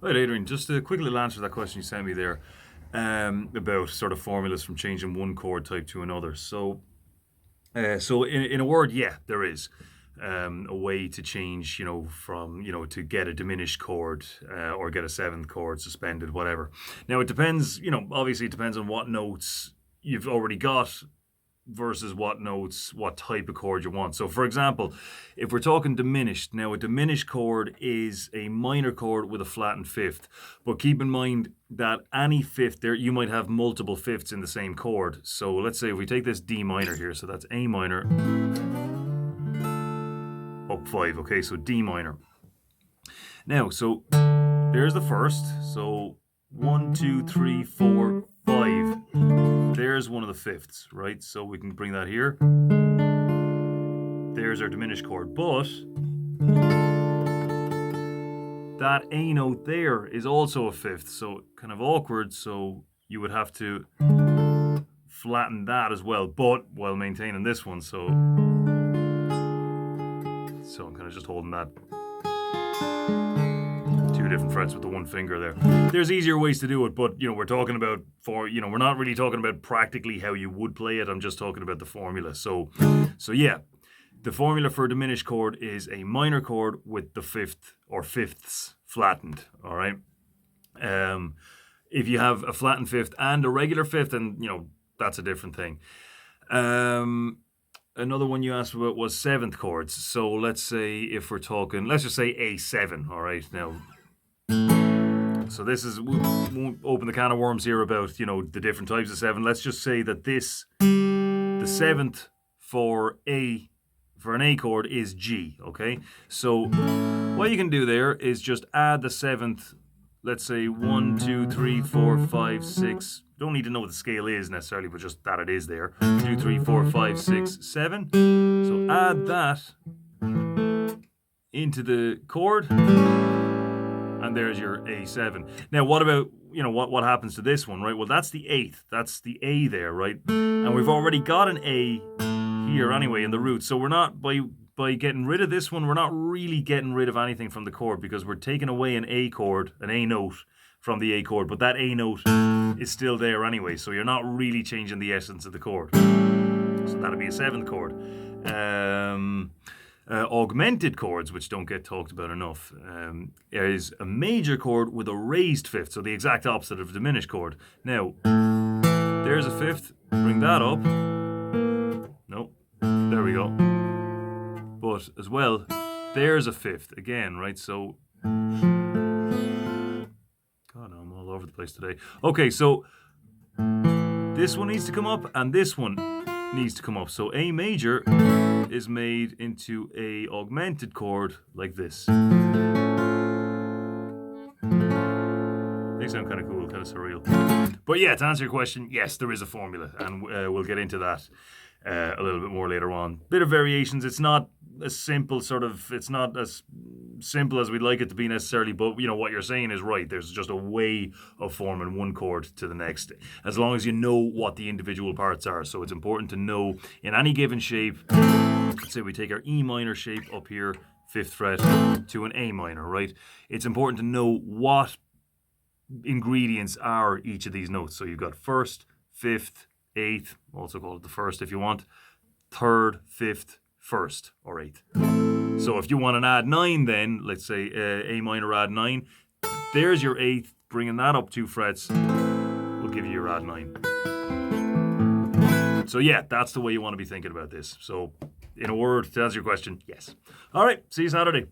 Right, Adrian, just to quickly answer that question you sent me there about sort of formulas from changing one chord type to another. So in a word, yeah, there is a way to change, from, to get a diminished chord or get a seventh chord suspended, whatever. Now, it depends, obviously it depends on what notes you've already got versus what notes, what type of chord you want. So for example, if we're talking diminished, now a diminished chord is a minor chord with a flattened fifth. But keep in mind that any fifth there, you might have multiple fifths in the same chord. So let's say if we take this D minor here, so that's A minor, up 5, okay, so D minor. Now, so there's the first, so 1, 2, 3, 4, 5. There's one of the fifths, right? So we can bring that here. There's our diminished chord, but that A note there is also a fifth, so kind of awkward, so you would have to flatten that as well, but while maintaining this one, so I'm kind of just holding that. Two different frets with the one finger there. There's easier ways to do it, but we're talking about we're not really talking about practically how you would play it. I'm just talking about the formula. So yeah, the formula for a diminished chord is a minor chord with the fifth or fifths flattened. All right. If you have a flattened fifth and a regular fifth, and that's a different thing. Another one you asked about was seventh chords. So let's say if we're talking, let's just say A7. All right, now. So this is, we won't open the can of worms here about, the different types of seven. Let's just say that the seventh for an A chord is G, okay? So what you can do there is just add the seventh, let's say 1, 2, 3, 4, 5, 6. Don't need to know what the scale is necessarily, but just that it is there. 2, 3, 4, 5, 6, 7. So add that into the chord. And there's your A7. Now, what about, what happens to this one, right? Well, that's the eighth. That's the A there, right? And we've already got an A here anyway in the root. So we're not, by getting rid of this one, we're not really getting rid of anything from the chord because we're taking away an A chord, an A note from the A chord. But that A note is still there anyway. So you're not really changing the essence of the chord. So that'll be a seventh chord. Augmented chords, which don't get talked about enough, is a major chord with a raised fifth, so the exact opposite of a diminished chord. Now, there's a fifth, bring that up. No, there we go. But as well, there's a fifth again, right? So, God, I'm all over the place today. Okay, so this one needs to come up, and this one needs to come up. So A major is made into a augmented chord like this. They sound kind of cool, kind of surreal. But yeah, to answer your question, yes, there is a formula, and we'll get into that a little bit more later on. Bit of variations. It's not as simple, it's not as simple as we'd like it to be necessarily, but what you're saying is right. There's just a way of forming one chord to the next, as long as you know what the individual parts are. So it's important to know in any given shape. Let's say we take our E minor shape up here, 5th fret, to an A minor, right? It's important to know what ingredients are each of these notes. So you've got 1st, 5th, 8th, also call it the 1st if you want, 3rd, 5th, 1st, or 8th. So if you want an add 9 then, let's say A minor add 9, there's your 8th, bringing that up 2 frets will give you your add 9. So yeah, that's the way you want to be thinking about this. So in a word, to answer your question, yes. All right, see you Saturday.